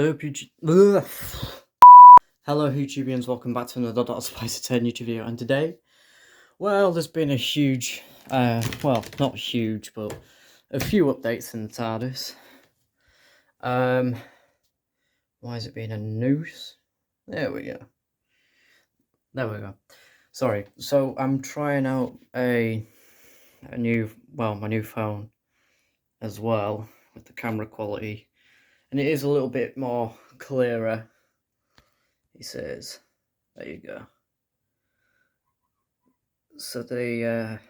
Hello YouTubians, welcome back to another Spicy 10 YouTube video, and today, well, there's been a huge, well, not huge, but a few updates in the TARDIS. Why is it being a noose? There we go. Sorry, so I'm trying out my new phone as well, with the camera quality, and it is a little bit more clearer. He says, there you go. So I've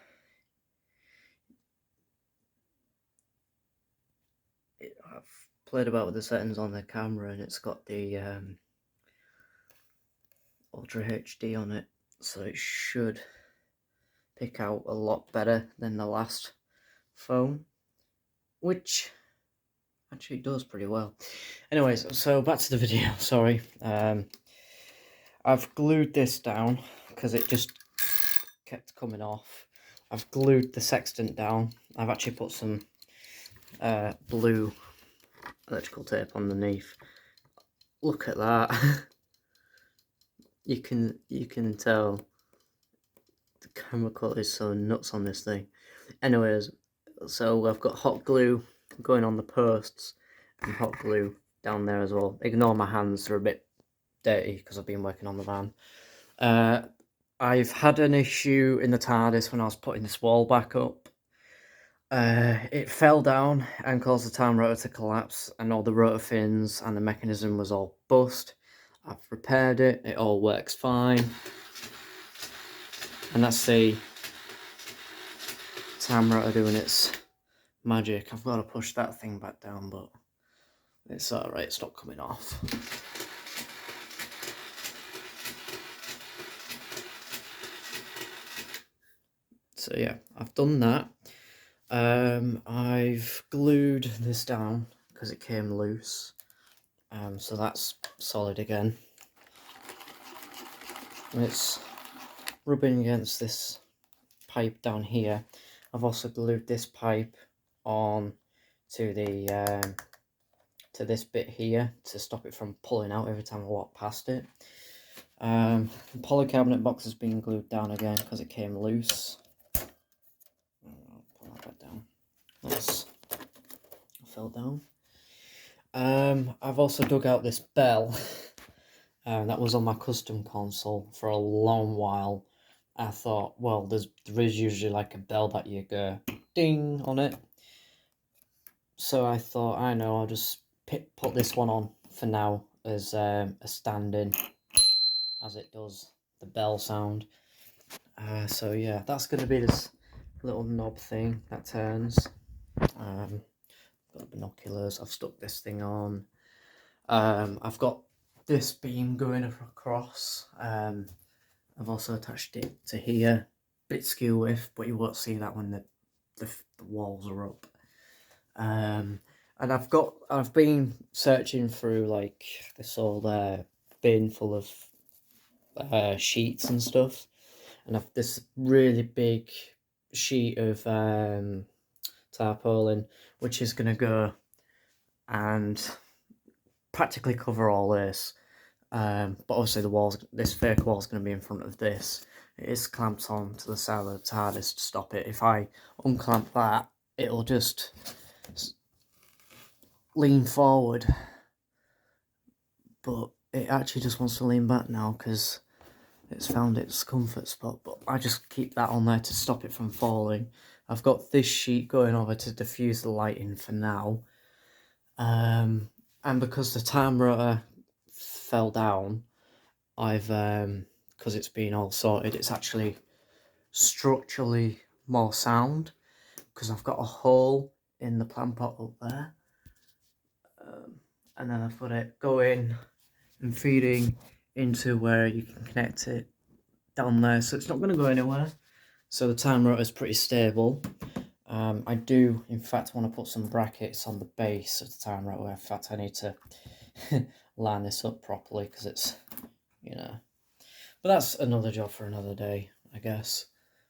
played about with the settings on the camera, and it's got the Ultra HD on it, so it should pick out a lot better than the last phone, which actually does pretty well. Anyways, so back to the video. Sorry, I've glued this down because it just kept coming off. I've glued the sextant down. I've actually put some blue electrical tape underneath. Look at that. you can tell the camera quality is so nuts on this thing. Anyways, so I've got hot glue going on the posts and hot glue down there as well. Ignore my hands, they're a bit dirty because I've been working on the van. I've had an issue in the TARDIS when I was putting this wall back up. It fell down and caused the time rotor to collapse, and all the rotor fins and the mechanism was all bust. I've repaired it, it all works fine. And that's the time rotor doing its magic. I've got to push that thing back down, but it's alright, it's not coming off. So yeah, I've done that. I've glued this down because it came loose. So that's solid again. And it's rubbing against this pipe down here. I've also glued this pipe on to the to this bit here to stop it from pulling out every time I walk past it. The polycarbonate box has been glued down again because it came loose. I'll pull that back down. That's fell down. I've also dug out this bell that was on my custom console for a long while. I thought, well, there is usually like a bell that you go ding on it. So I thought, I know, I'll just put this one on for now as a stand-in, as it does the bell sound. So yeah, that's going to be this little knob thing that turns. Got binoculars, I've stuck this thing on. I've got this beam going across. I've also attached it to here. Bit skew width, but you won't see that when the walls are up. And I've been searching through like this old bin full of sheets and stuff, and I've this really big sheet of tarpaulin, which is gonna go and practically cover all this. But obviously this fake wall is going to be in front of this. It is clamped on to the side of the TARDIS to stop it. If I unclamp that, it'll just lean forward. But it actually just wants to lean back now because it's found its comfort spot. But I just keep that on there to stop it from falling. I've got this sheet going over to diffuse the lighting for now. And because the time rotor fell down, I've because it's been all sorted, it's actually structurally more sound because I've got a hole in the plant pot up there, and then I've got it going and feeding into where you can connect it down there, so it's not going to go anywhere. So the time rotor is pretty stable. I do in fact want to put some brackets on the base of the time rotor. In fact, I need to line this up properly because it's, you know, but that's another job for another day, I guess.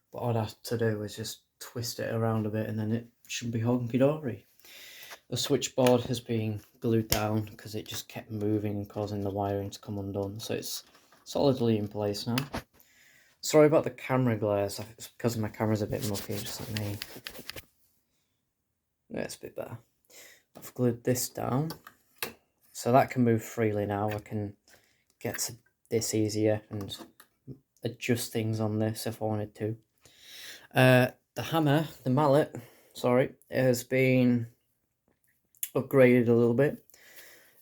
What I'd have to do is just twist it around a bit and then it should be honky-dory. The switchboard has been glued down because it just kept moving and causing the wiring to come undone. So it's solidly in place now. Sorry about the camera glare. It's because my camera's a bit mucky. Just let me... Yeah, it's a bit better. I've glued this down. So that can move freely now. I can get to this easier and adjust things on this if I wanted to. The hammer, the mallet, sorry, has been upgraded a little bit.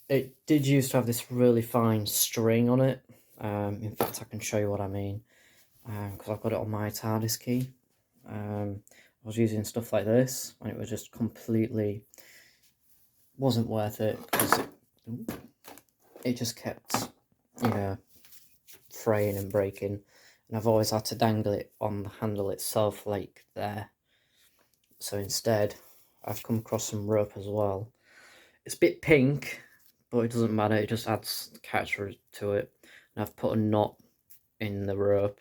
It did used to have this really fine string on it. In fact, I can show you what I mean, because I've got it on my TARDIS key. I was using stuff like this, and it was just completely... wasn't worth it, because it just kept, you know, fraying and breaking. And I've always had to dangle it on the handle itself, like there. So instead, I've come across some rope as well. It's a bit pink, but it doesn't matter. It just adds character to it. And I've put a knot in the rope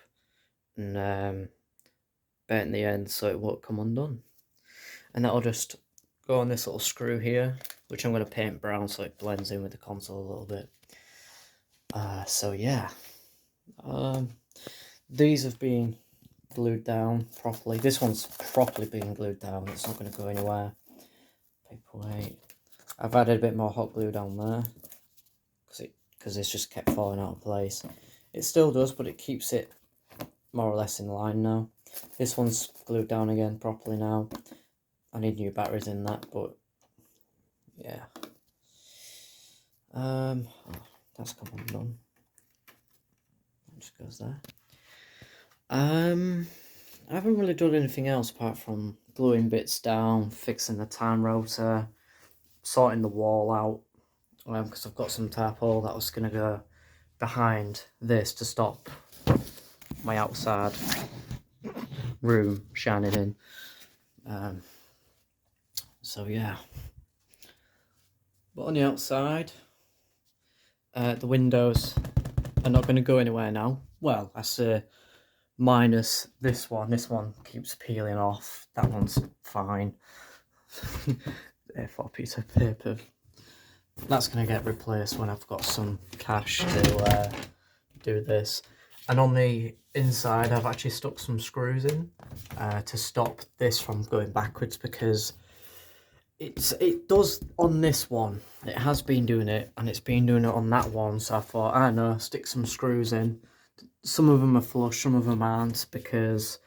and bent the end so it won't come undone. And that'll just go on this little screw here, which I'm going to paint brown so it blends in with the console a little bit. So yeah. These have been glued down properly. This one's properly been glued down. It's not going to go anywhere. Paperweight. I've added a bit more hot glue down there because it's just kept falling out of place. It still does, but it keeps it more or less in line now. This one's glued down again properly now. I need new batteries in that, but yeah. That's come undone. That just goes there. I haven't really done anything else apart from gluing bits down, fixing the time rotor, sorting the wall out, because I've got some tarpaulin that was going to go behind this to stop my outside room shining in. So yeah. But on the outside, the windows are not going to go anywhere now. Well, I say minus this one. This one keeps peeling off. That one's fine. A4 piece of paper. That's going to get replaced when I've got some cash to do this. And on the inside, I've actually stuck some screws in to stop this from going backwards, because it does on this one. It has been doing it, and it's been doing it on that one. So I thought, I don't know, stick some screws in. Some of them are flush, some of them aren't, because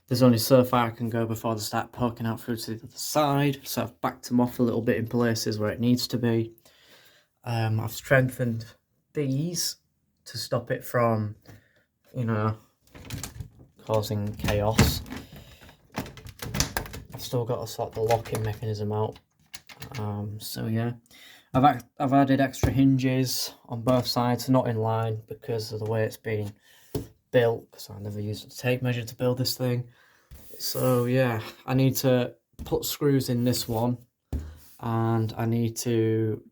there's only so far I can go before they start poking out through to the other side. So I've backed them off a little bit in places where it needs to be. I've strengthened these to stop it from, you know, causing chaos. I've still got to sort the locking mechanism out. So yeah, I've added extra hinges on both sides, not in line because of the way it's been built, because I never used a tape measure to build this thing. So yeah, I need to put screws in this one, and I need to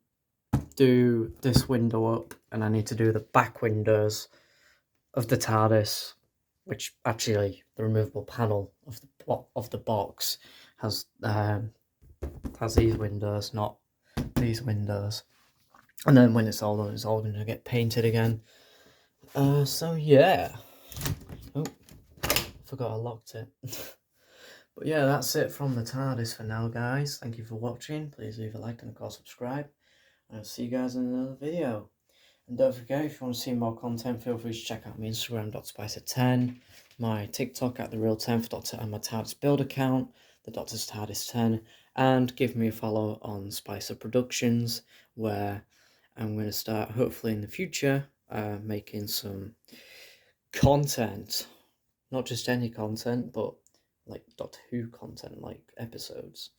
do this window up, and I need to do the back windows of the TARDIS, which actually the removable panel of the box has these windows, not these windows. And then when it's all done, it's all going to get painted again. So yeah. Oh, forgot I locked it. But yeah, that's it from the TARDIS for now, guys. Thank you for watching. Please leave a like and of course subscribe. And I'll see you guys in another video. And don't forget, if you want to see more content, feel free to check out my Instagram, Spicer10, my TikTok at TheReal10th, and my TARDIS build account, the Doctor's TARDIS 10, and give me a follow on Spicer Productions, where I'm going to start, hopefully in the future, making some content. Not just any content, but like Doctor Who content, like episodes.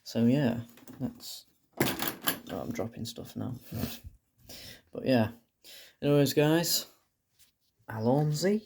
So yeah, that's... Oh, I'm dropping stuff now. But yeah, anyways guys, Alonzi.